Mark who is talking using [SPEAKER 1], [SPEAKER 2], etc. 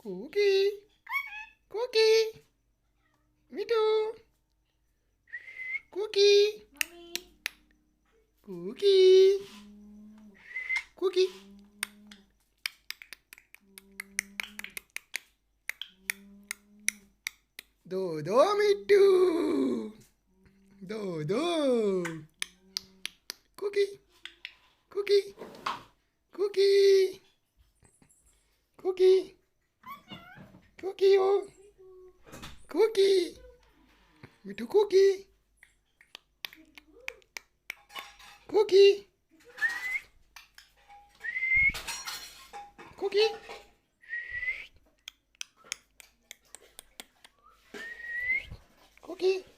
[SPEAKER 1] Cookie, Cookie, Mitu, Cookie, Cookie, Cookie. Dodo Mitu, Dodo, Cookie, Cookie, Cookie, Cookie, Cookie, oh, Cookie, Mitu Cookie, Cookie, Cookie, Cookie.